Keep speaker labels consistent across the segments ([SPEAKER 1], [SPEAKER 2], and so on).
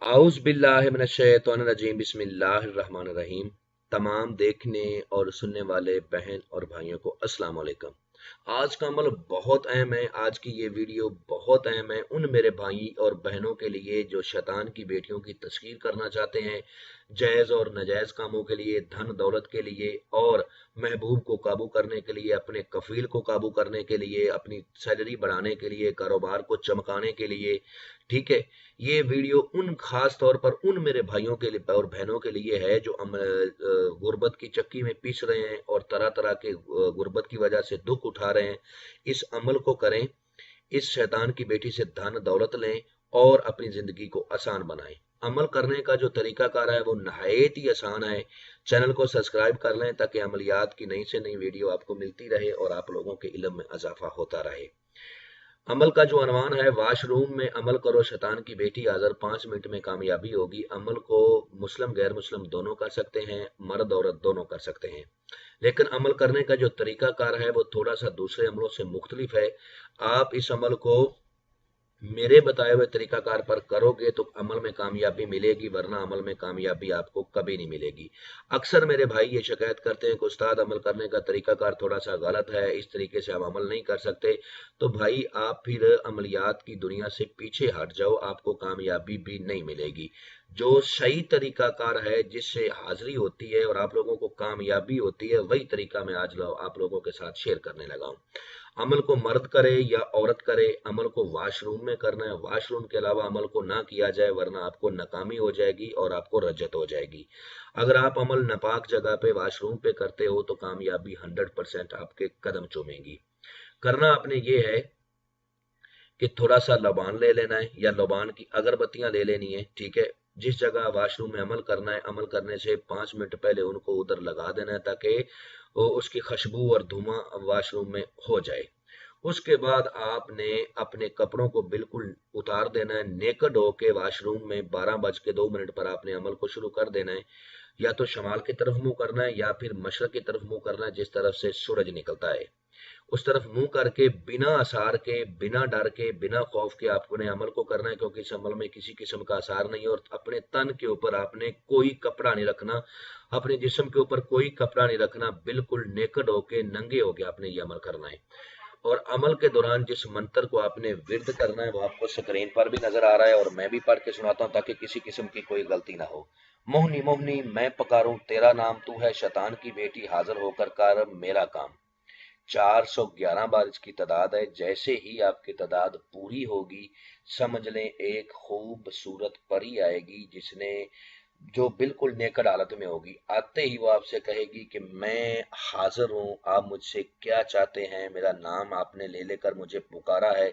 [SPEAKER 1] आउज़ बिल्लाहि मिनश्शैतानिर्रजीम बिस्मिल्लाहिर्रहमानिर्रहीम। तमाम देखने और सुनने वाले बहन और भाइयों को अस्सलाम वालेकुम। आज का अमल बहुत अहम है। आज की ये वीडियो बहुत अहम है उन मेरे भाई और बहनों के लिए जो शैतान की बेटियों की तस्खीर करना चाहते हैं, जायज़ और नाजायज़ कामों के लिए, धन दौलत के लिए और महबूब को काबू करने के लिए, अपने कफील को काबू करने के लिए, अपनी सैलरी बढ़ाने के लिए, कारोबार को चमकाने के लिए। ठीक है, ये वीडियो उन खास तौर पर उन मेरे भाइयों के लिए और बहनों के लिए है जो गुर्बत की चक्की में पीस रहे हैं और तरह तरह के गुर्बत की वजह से दुख उठा रहे हैं। इस अमल को करें, इस शैतान की बेटी से धन दौलत लें और अपनी जिंदगी को आसान बनाएं। अमल करने का जो तरीकाकार है वो नहायत ही आसान है। चैनल को सब्सक्राइब कर लें ताकि अमलियात की नई से नई वीडियो आपको मिलती रहे और आप लोगों के इल्म में इजाफा होता रहे। अमल का जो अनवान है, वाशरूम में अमल करो शैतान की बेटी हाज़िर, 5 मिनट में कामयाबी होगी। अमल को मुस्लिम गैर मुस्लिम दोनों कर सकते हैं, मर्द औरत दोनों कर सकते हैं, लेकिन अमल करने का जो तरीकाकार है वो थोड़ा सा दूसरे अमलों से मुख्तलिफ है। आप इस अमल को मेरे बताए हुए तरीकाकार पर करोगे तो अमल में कामयाबी मिलेगी, वरना अमल में कामयाबी आपको कभी नहीं मिलेगी। अक्सर मेरे भाई ये शिकायत करते हैं कि उस्ताद अमल करने का तरीकाकार थोड़ा सा गलत है, इस तरीके से हम अमल नहीं कर सकते। तो भाई आप फिर अमलियात की दुनिया से पीछे हट जाओ, आपको कामयाबी भी नहीं मिलेगी। जो सही तरीकाकार है, जिससे हाजिरी होती है और आप लोगों को कामयाबी होती है, वही तरीका मैं आज आप लोगों के साथ शेयर करने लगा हूँ। अमल को मर्द करे या औरत करे, अमल को वाशरूम में करना है। वाशरूम के अलावा अमल को ना किया जाए, वरना आपको नाकामी हो जाएगी और आपको रज्जत हो जाएगी। अगर आप अमल नापाक जगह पे वाशरूम पे करते हो तो कामयाबी 100% आपके कदम चूमेगी। करना आपने ये है कि थोड़ा सा लबान ले लेना है या लबान की अगरबत्तियां ले लेनी है। ठीक है, जिस जगह वाशरूम में अमल करना है, अमल करने से 5 मिनट पहले उनको उधर लगा देना है ताकि वो उसकी खुशबू और धुआं वाशरूम में हो जाए। उसके बाद आपने अपने कपड़ों को बिल्कुल उतार देना है, नेकड होके वाशरूम में 12 बज के 2 मिनट पर आपने अमल को शुरू कर देना है। या तो शमाल की तरफ मुंह करना है या फिर मशरक की तरफ मुंह करना है, जिस तरफ से सूरज निकलता है उस तरफ मुंह करके, बिना आसार के, बिना डर के, बिना खौफ के आपने अमल को करना है, क्योंकि इस अमल में किसी किस्म का आसार नहीं है। और अपने तन के ऊपर आपने कोई कपड़ा नहीं रखना, अपने जिस्म के ऊपर कोई कपड़ा नहीं रखना, बिल्कुल नेकड होके, नंगे होके आपने ये अमल करना है। और अमल के दौरान जिस मंत्र को आपने विर्द करना है वो आपको स्क्रीन पर भी नजर आ रहा है और मैं भी पढ़ के सुनाता हूँ ताकि किसी किस्म की कोई गलती ना हो। मोहनी मोहनी मैं पकारूं तेरा नाम, तू है शैतान की बेटी, हाजिर होकर कर मेरा काम। 411 बार इसकी तादाद है। जैसे ही आपकी तादाद पूरी होगी, समझ लें एक खूबसूरत परी आएगी जिसने जो बिल्कुल नेकड हालत में होगी। आते ही वो आपसे कहेगी कि मैं हाजिर हूँ, आप मुझसे क्या चाहते हैं, मेरा नाम आपने ले लेकर मुझे पुकारा है,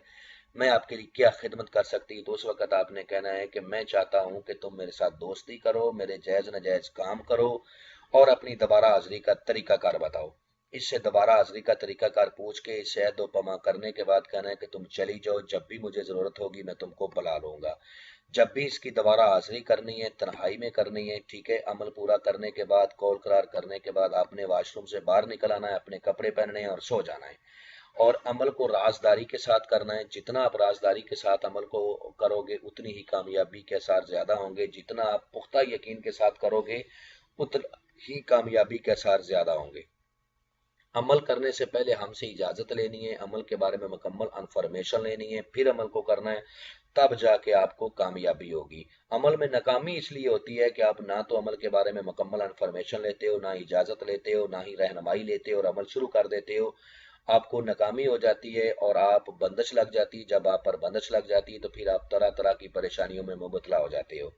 [SPEAKER 1] मैं आपके लिए क्या खिदमत कर सकती हूँ। तो उस वक्त आपने कहना है कि मैं चाहता हूँ कि तुम मेरे साथ दोस्ती करो, मेरे जायज नाजायज काम करो और अपनी दोबारा हाजिरी का तरीकाकार बताओ। इससे दोबारा हाजिरी का तरीकाकार पूछ के शहद व पमा करने के बाद कहना है कि तुम चली जाओ, जब भी मुझे जरूरत होगी मैं तुमको बुला लूंगा। जब भी इसकी दोबारा हाजिरी करनी है, तन्हाई में करनी है। ठीक है, अमल पूरा करने के बाद, कौल करार करने के बाद आपने वाशरूम से बाहर निकल आना है, अपने कपड़े पहनने हैं और सो जाना है। और अमल को राजदारी के साथ करना है। जितना आप राजदारी के साथ अमल को करोगे उतनी ही कामयाबी के आसार ज्यादा होंगे। जितना आप पुख्ता यकीन के साथ करोगे उतना ही कामयाबी के आसार ज्यादा होंगे। अमल करने से पहले हमसे इजाजत लेनी है, अमल के बारे में मुकम्मल इंफॉर्मेशन लेनी है, फिर अमल को करना है, तब जाके आपको कामयाबी होगी। अमल में नाकामी इसलिए होती है कि आप ना तो अमल के बारे में मुकम्मल इंफॉर्मेशन लेते हो, ना इजाजत लेते हो, ना ही रहनुमाई लेते हो और अमल शुरू कर देते हो। आपको नाकामी हो जाती है और आप बंदिश लग जाती है। जब आप पर बंदिश लग जाती है तो फिर आप तरह तरह की परेशानियों में मुबतला हो जाते हो।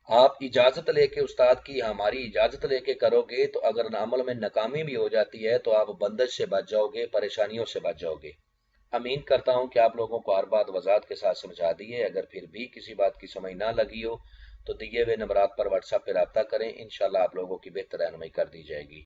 [SPEAKER 1] आप इजाजत लेके उस्ताद की, हमारी इजाजत लेके करोगे तो अगर अमल में नाकामी भी हो जाती है तो आप बंदिश से बच जाओगे, परेशानियों से बच जाओगे। उम्मीद करता हूं कि आप लोगों को हर बात वजाहत के साथ समझा दी है। अगर फिर भी किसी बात की समझ ना लगी हो तो दिए हुए नंबरात पर व्हाट्सएप पे रब्ता करें, इंशाल्लाह आप लोगों की बेहतर रहनुमाई कर दी जाएगी।